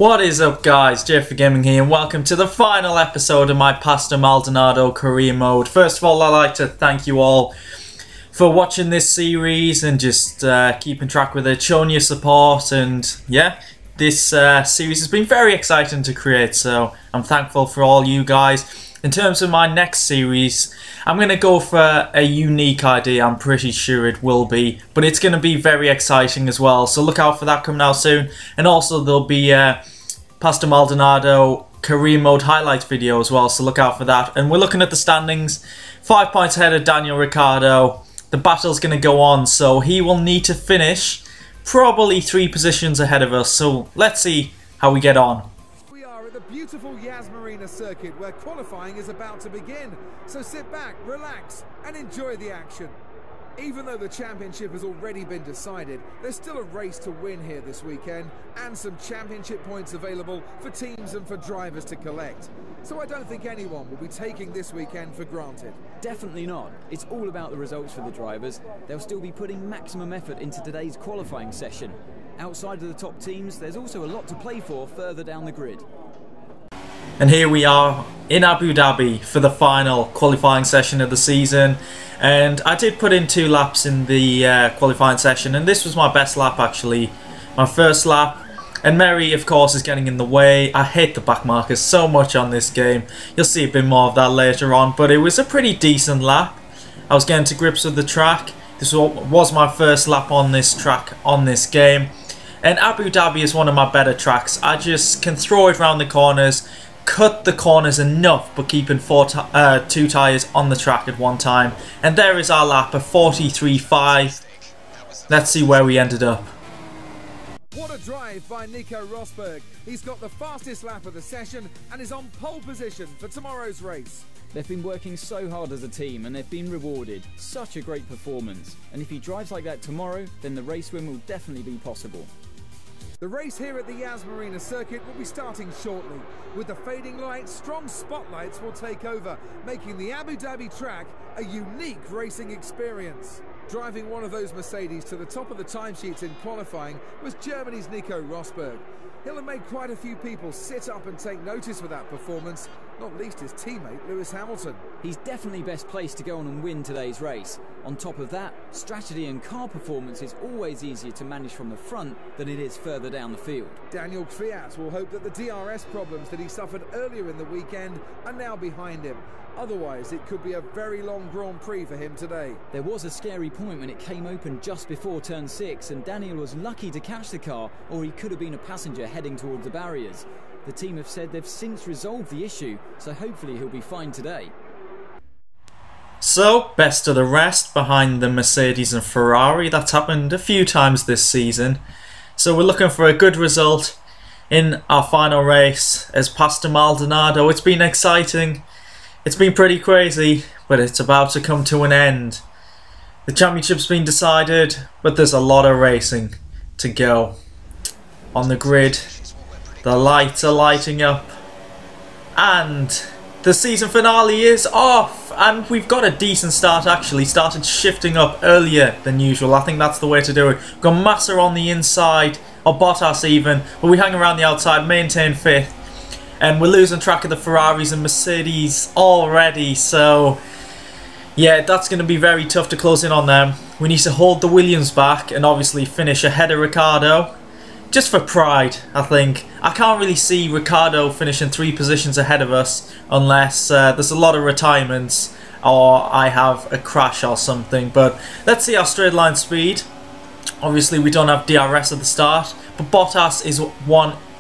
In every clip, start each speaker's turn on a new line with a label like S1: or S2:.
S1: What is up, guys? JayFerGaming here, and welcome to the final episode of my Pastor Maldonado career mode. First of all, I'd like to thank you all for watching this series and just keeping track with it, showing your support, and yeah, this series has been very exciting to create, so I'm thankful for all you guys. In terms of my next series, I'm going to go for a unique idea. I'm pretty sure it will be, but it's going to be very exciting as well, so look out for that coming out soon. And also there'll be a Pastor Maldonado career mode highlights video as well, so look out for that. And we're looking at the standings, 5 points ahead of Daniel Ricciardo. The battle's going to go on, so he will need to finish probably 3 positions ahead of us, so let's see how we get on.
S2: The beautiful Yas Marina circuit where qualifying is about to begin, so sit back, relax and enjoy the action. Even though the championship has already been decided, there's still a race to win here this weekend and some championship points available for teams and for drivers to collect. So I don't think anyone will be taking this weekend for granted.
S3: Definitely not. It's all about the results for the drivers. They'll still be putting maximum effort into today's qualifying session. Outside of the top teams, there's also a lot to play for further down the grid.
S1: And here we are in Abu Dhabi for the final qualifying session of the season. And I did put in 2 laps in the qualifying session, and this was my best lap actually. My first lap. And Mary, of course, is getting in the way. I hate the back markers so much on this game. You'll see a bit more of that later on, but it was a pretty decent lap. I was getting to grips with the track. This was my first lap on this track on this game. And Abu Dhabi is one of my better tracks. I just can throw it around the corners, cut the corners enough, but keeping 2 tyres on the track at one time. And there is our lap, a 43.5. Let's see where we ended up.
S2: What a drive by Nico Rosberg. He's got the fastest lap of the session and is on pole position for tomorrow's race.
S3: They've been working so hard as a team and they've been rewarded. Such a great performance. And if he drives like that tomorrow, then the race win will definitely be possible.
S2: The race here at the Yas Marina circuit will be starting shortly. With the fading lights, strong spotlights will take over, making the Abu Dhabi track a unique racing experience. Driving one of those Mercedes to the top of the timesheets in qualifying was Germany's Nico Rosberg. He'll have made quite a few people sit up and take notice with that performance, not least his teammate Lewis Hamilton.
S3: He's definitely best placed to go on and win today's race. On top of that, strategy and car performance is always easier to manage from the front than it is further down the field.
S2: Daniel Kvyat will hope that the DRS problems that he suffered earlier in the weekend are now behind him. Otherwise, it could be a very long Grand Prix for him today.
S3: There was a scary point when it came open just before turn 6, and Daniel was lucky to catch the car, or he could have been a passenger heading towards the barriers. The team have said they've since resolved the issue, so hopefully he'll be fine today.
S1: So, best of the rest behind the Mercedes and Ferrari. That's happened a few times this season. So we're looking for a good result in our final race as Pastor Maldonado. It's been exciting. It's been pretty crazy, but it's about to come to an end. The championship's been decided, but there's a lot of racing to go. On the grid, the lights are lighting up, and the season finale is off, and we've got a decent start actually. Started shifting up earlier than usual. I think that's the way to do it. We've got Massa on the inside, or Bottas even, but we hang around the outside, maintain 5th. And we're losing track of the Ferraris and Mercedes already, so yeah, that's going to be very tough to close in on them. We need to hold the Williams back and obviously finish ahead of Ricciardo. Just for pride, I think. I can't really see Ricciardo finishing 3 positions ahead of us unless there's a lot of retirements or I have a crash or something. But let's see our straight line speed. Obviously we don't have DRS at the start, but Bottas is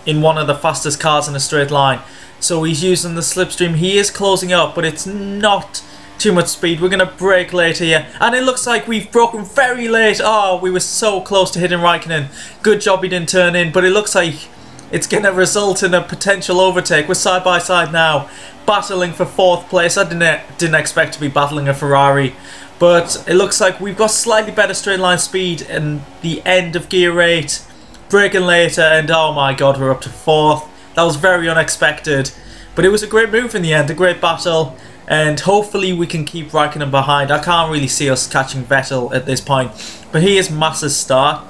S1: in one of the fastest cars in a straight line, so he's using the slipstream. He is closing up, but it's not too much speed. We're going to brake late here, and it looks like we've broken very late. Oh, we were so close to hitting Raikkonen. Good job he didn't turn in, but it looks like it's going to result in a potential overtake. We're side by side now, battling for 4th place. I didn't expect to be battling a Ferrari, but it looks like we've got slightly better straight line speed in the end of gear 8. Braking later, and oh my god, we're up to 4th. That was very unexpected, but it was a great move in the end, a great battle, and hopefully we can keep Raikkonen behind. I can't really see us catching Vettel at this point, but here's Massa's start.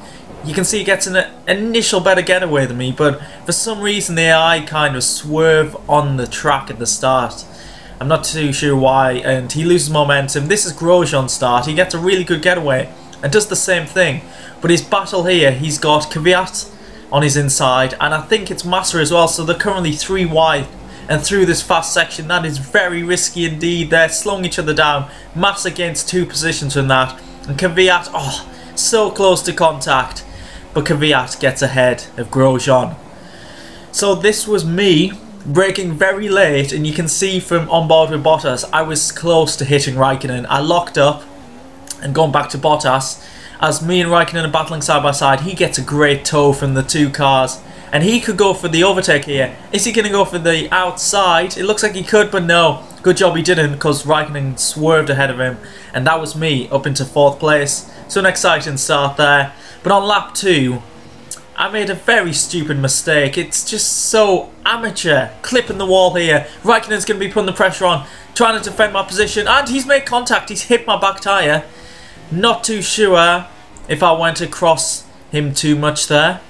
S1: You can see he gets an initial better getaway than me, but for some reason the AI kind of swerve on the track at the start. I'm not too sure why, and he loses momentum. This is Grosjean's start. He gets a really good getaway and does the same thing. But his battle here, he's got Kvyat on his inside, and I think it's Massa as well, so they're currently 3 wide. And through this fast section, that is very risky indeed. They're slowing each other down. Massa gains 2 positions from that. And Kvyat, oh, so close to contact. But Kvyat gets ahead of Grosjean. So this was me braking very late, and you can see from on board with Bottas, I was close to hitting Raikkonen. I locked up and going back to Bottas. As me and Raikkonen are battling side by side, he gets a great tow from the 2 cars. And he could go for the overtake here. Is he going to go for the outside? It looks like he could, but no. Good job he didn't, because Raikkonen swerved ahead of him. And that was me up into 4th place. So an exciting start there. But on lap 2, I made a very stupid mistake. It's just so amateur. Clipping the wall here. Raikkonen's going to be putting the pressure on. Trying to defend my position. And he's made contact. He's hit my back tyre. Not too sure if I went across him too much there.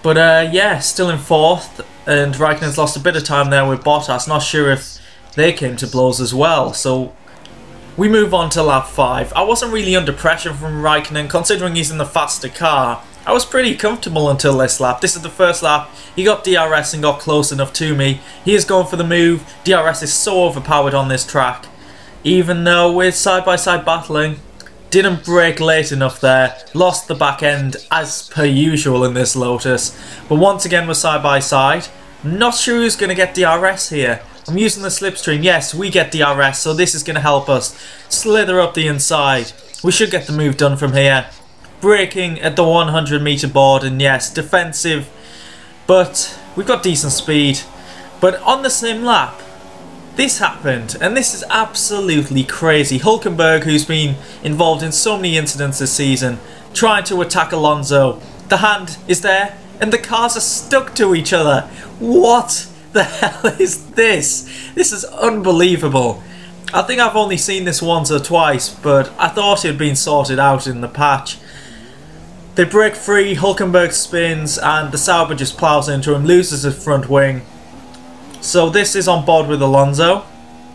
S1: But yeah, still in 4th, and Raikkonen's lost a bit of time there with Bottas. Not sure if they came to blows as well. So we move on to lap 5. I wasn't really under pressure from Raikkonen, considering he's in the faster car. I was pretty comfortable until this lap. This is the first lap. He got DRS and got close enough to me. He is going for the move. DRS is so overpowered on this track. Even though we're side-by-side battling, didn't brake late enough there, lost the back end as per usual in this Lotus, but once again we're side by side. Not sure who's going to get DRS here. I'm using the slipstream. Yes, we get DRS, so this is going to help us slither up the inside. We should get the move done from here. Braking at the 100 meter board, and yes, defensive, but we've got decent speed. But on the same lap, this happened, and this is absolutely crazy. Hülkenberg, who's been involved in so many incidents this season, trying to attack Alonso. The hand is there, and the cars are stuck to each other. What the hell is this? This is unbelievable. I think I've only seen this once or twice, but I thought it had been sorted out in the patch. They break free, Hülkenberg spins, and the Sauber just plows into him, loses his front wing. So this is on board with Alonso.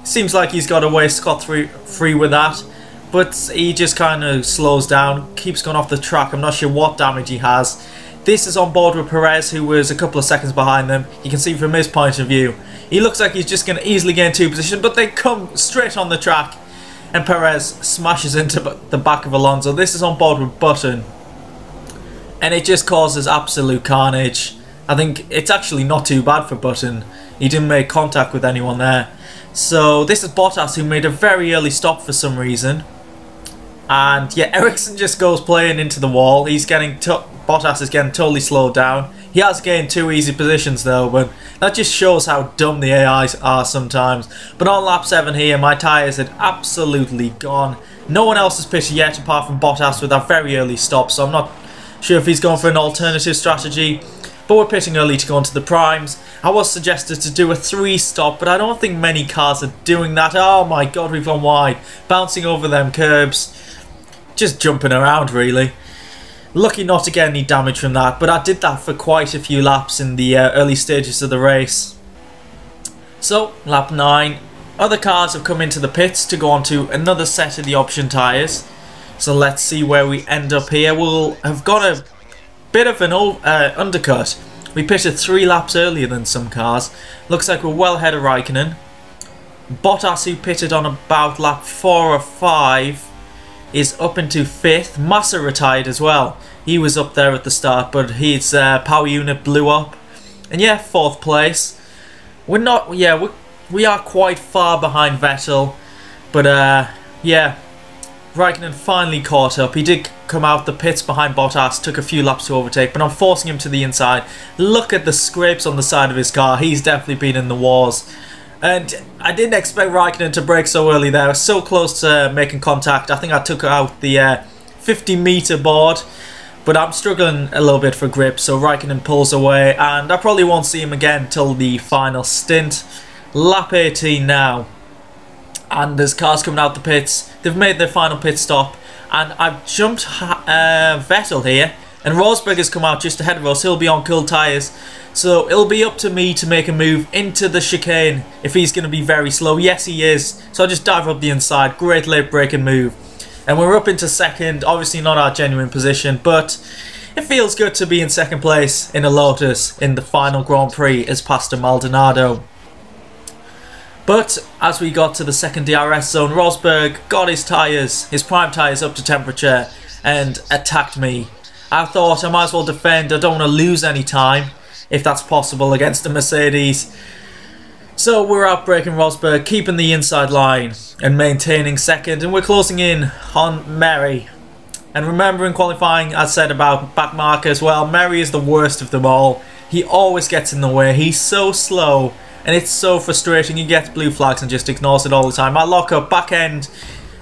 S1: Seems like he's got away scot-free with that, but he just kind of slows down, keeps going off the track. I'm not sure what damage he has. This is on board with Perez, who was a couple of seconds behind them. You can see from his point of view, he looks like he's just going to easily gain 2 positions, but they come straight on the track, and Perez smashes into the back of Alonso. This is on board with Button, and it just causes absolute carnage. I think it's actually not too bad for Button. He didn't make contact with anyone there. So this is Bottas, who made a very early stop for some reason. And yeah, Ericsson just goes playing into the wall. Bottas is getting totally slowed down. He has gained 2 easy positions though, but that just shows how dumb the AIs are sometimes. But on lap 7 here, my tyres had absolutely gone. No one else has pitted yet apart from Bottas with that very early stop, so I'm not sure if he's going for an alternative strategy. But we're pitting early to go into the primes. I was suggested to do a 3 stop, but I don't think many cars are doing that. Oh my god, we've gone wide. Bouncing over them curbs. Just jumping around really. Lucky not to get any damage from that, but I did that for quite a few laps in the early stages of the race. So, lap 9. Other cars have come into the pits to go on to another set of the option tyres. So let's see where we end up here. We'll have got a bit of an undercut. We pitted 3 laps earlier than some cars. Looks like we're well ahead of Raikkonen. Bottas, who pitted on about lap 4 or 5, is up into 5th. Massa retired as well. He was up there at the start, but his power unit blew up. And yeah, 4th place. We are quite far behind Vettel, but yeah, Raikkonen finally caught up. He did come out the pits behind Bottas, took a few laps to overtake, but I'm forcing him to the inside. Look at the scrapes on the side of his car. He's definitely been in the wars. And I didn't expect Raikkonen to brake so early there. I was so close to making contact. I think I took out the 50 meter board, but I'm struggling a little bit for grip, so Raikkonen pulls away, and I probably won't see him again till the final stint. Lap 18 now. And there's cars coming out the pits. They've made their final pit stop. And I've jumped Vettel here, and Rosberg has come out just ahead of us. He'll be on cool tyres, so it'll be up to me to make a move into the chicane if he's going to be very slow. Yes, he is, so I'll just dive up the inside. Great late braking move. And we're up into second, obviously not our genuine position, but it feels good to be in second place in a Lotus in the final Grand Prix as Pastor Maldonado. But as we got to the second DRS zone, Rosberg got his tyres, his prime tyres up to temperature and attacked me. I thought I might as well defend, I don't want to lose any time if that's possible against a Mercedes. So we're outbraking Rosberg, keeping the inside line and maintaining second, and we're closing in on Mary. And remember in qualifying I said about backmarker as well, Mary is the worst of them all. He always gets in the way, he's so slow and it's so frustrating. He gets blue flags and just ignores it all the time. I lock up, back end,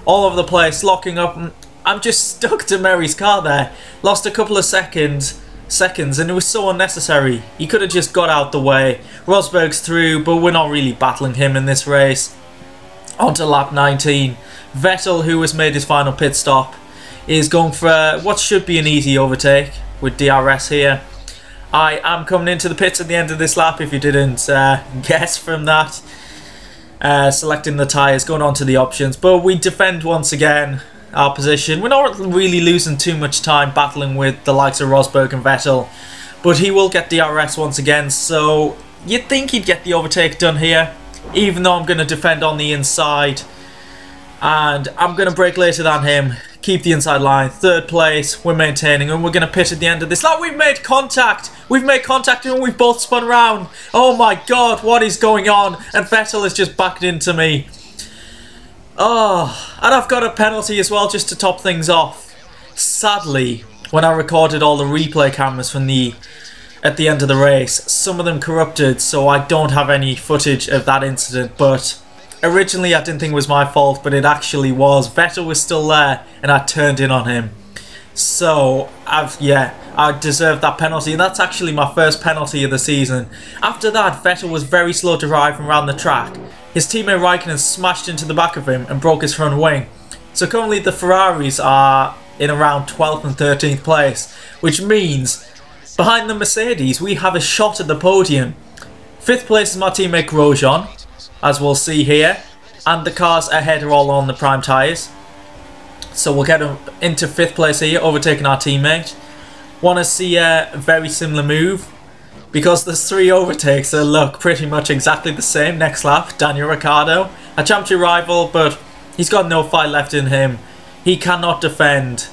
S1: all over the place, locking up, and I'm just stuck to Mary's car there. Lost a couple of seconds and it was so unnecessary. He could have just got out the way. Rosberg's through, but we're not really battling him in this race. On to lap 19. Vettel, who has made his final pit stop, is going for what should be an easy overtake with DRS here. I am coming into the pits at the end of this lap, if you didn't guess from that. Selecting the tyres, going on to the options, but we defend once again our position. We're not really losing too much time battling with the likes of Rosberg and Vettel, but he will get DRS once again, so you'd think he'd get the overtake done here, even though I'm going to defend on the inside, and I'm going to brake later than him, keep the inside line. Third place, we're maintaining, and we're going to pit at the end of this lap. We've made contact and we've both spun round. Oh my god, what is going on? And Vettel has just backed into me. Oh, and I've got a penalty as well just to top things off. Sadly, when I recorded all the replay cameras from at the end of the race, some of them corrupted, so I don't have any footage of that incident, but originally I didn't think it was my fault, but it actually was. Vettel was still there and I turned in on him. So, I deserved that penalty, and that's actually my first penalty of the season. After that, Vettel was very slow to drive around the track. His teammate Raikkonen smashed into the back of him and broke his front wing. So currently the Ferraris are in around 12th and 13th place, which means behind the Mercedes we have a shot at the podium. 5th place is my teammate Grosjean, as we'll see here, and the cars ahead are all on the prime tyres. So we'll get him into 5th place here, overtaking our teammate. Want to see a very similar move, because there's 3 overtakes that look pretty much exactly the same next lap. Daniel Ricciardo, a championship rival, but he's got no fight left in him. He cannot defend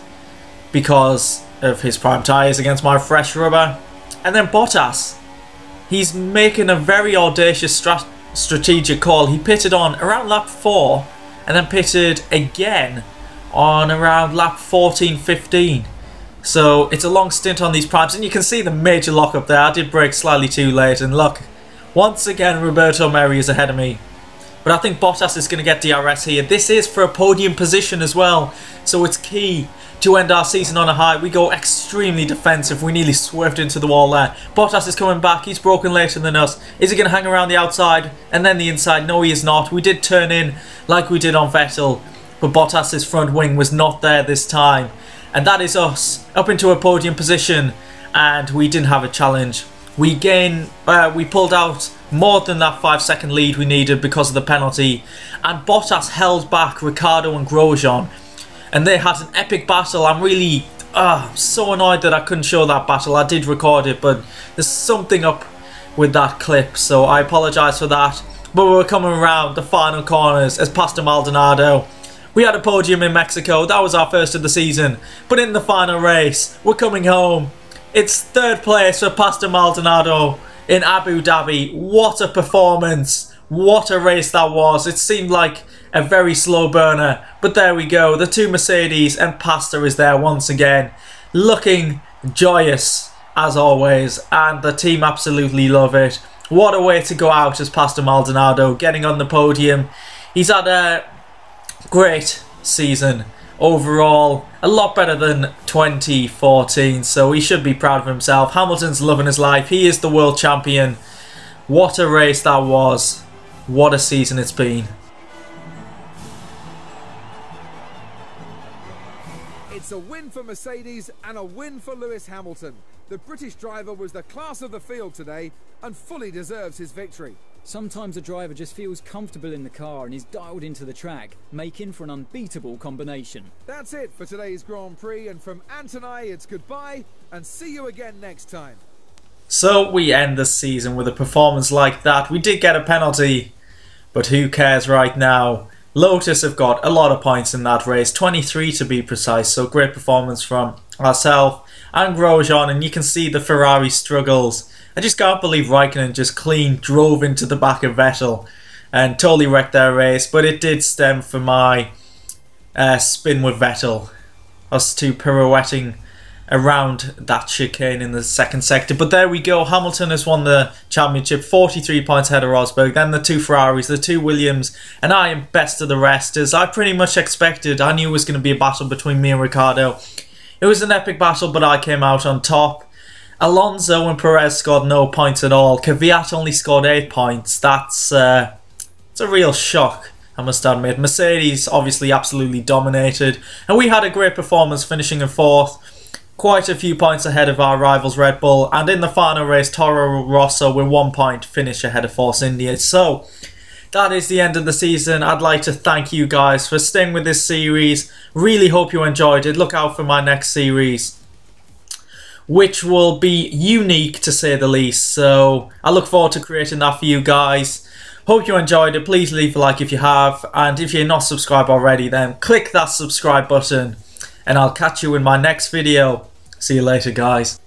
S1: because of his prime tyres against my fresh rubber. And then Bottas, he's making a very audacious strategic call. He pitted on around lap 4 and then pitted again on around lap 14-15. So it's a long stint on these primes, and you can see the major lockup there. I did brake slightly too late, and look, once again Roberto Merri is ahead of me. But I think Bottas is going to get DRS here. This is for a podium position as well, so it's key to end our season on a high. We go extremely defensive. We nearly swerved into the wall there. Bottas is coming back. He's broken later than us. Is he going to hang around the outside and then the inside? No, he is not. We did turn in like we did on Vettel, but Bottas's front wing was not there this time. And that is us up into a podium position, and we didn't have a challenge. We pulled out more than that 5-second lead we needed because of the penalty, and Bottas held back Ricciardo and Grosjean, and they had an epic battle. I'm really so annoyed that I couldn't show that battle. I did record it, but there's something up with that clip, so I apologise for that. But we're coming around the final corners as Pastor Maldonado. We had a podium in Mexico, that was our first of the season, but in the final race, we're coming home. It's 3rd place for Pastor Maldonado in Abu Dhabi. What a performance, what a race that was. It seemed like a very slow burner, but there we go. The 2 Mercedes and Pastor is there once again, looking joyous as always, and the team absolutely love it. What a way to go out as Pastor Maldonado, getting on the podium. He's had a great season overall, a lot better than 2014, so he should be proud of himself. Hamilton's loving his life, he is the world champion. What a race that was, what a season it's been.
S2: It's a win for Mercedes and a win for Lewis Hamilton. The British driver was the class of the field today and fully deserves his victory.
S3: Sometimes a driver just feels comfortable in the car and is dialed into the track, making for an unbeatable combination.
S2: That's it for today's Grand Prix, and from Ant and I, it's goodbye and see you again next time.
S1: So we end the season with a performance like that. We did get a penalty, but who cares right now? Lotus have got a lot of points in that race, 23 to be precise, so great performance from ourselves and Grosjean, and you can see the Ferrari struggles. I just can't believe Raikkonen just clean drove into the back of Vettel and totally wrecked their race, but it did stem from my spin with Vettel, us two pirouetting around that chicane in the second sector. But there we go, Hamilton has won the championship, 43 points ahead of Rosberg, then the two Ferraris, the two Williams, and I am best of the rest, as I pretty much expected. I knew it was going to be a battle between me and Ricciardo. It was an epic battle, but I came out on top. Alonso and Perez scored no points at all. Kvyat only scored 8 points. It's a real shock, I must admit. Mercedes obviously absolutely dominated, and we had a great performance, finishing in 4th. Quite a few points ahead of our rivals Red Bull, and in the final race Toro Rosso with 1 point finish ahead of Force India. So that is the end of the season. I'd like to thank you guys for staying with this series. Really hope you enjoyed it. Look out for my next series, which will be unique to say the least. So I look forward to creating that for you guys. Hope you enjoyed it. Please leave a like if you have, and if you're not subscribed already, then click that subscribe button, and I'll catch you in my next video. See you later, guys.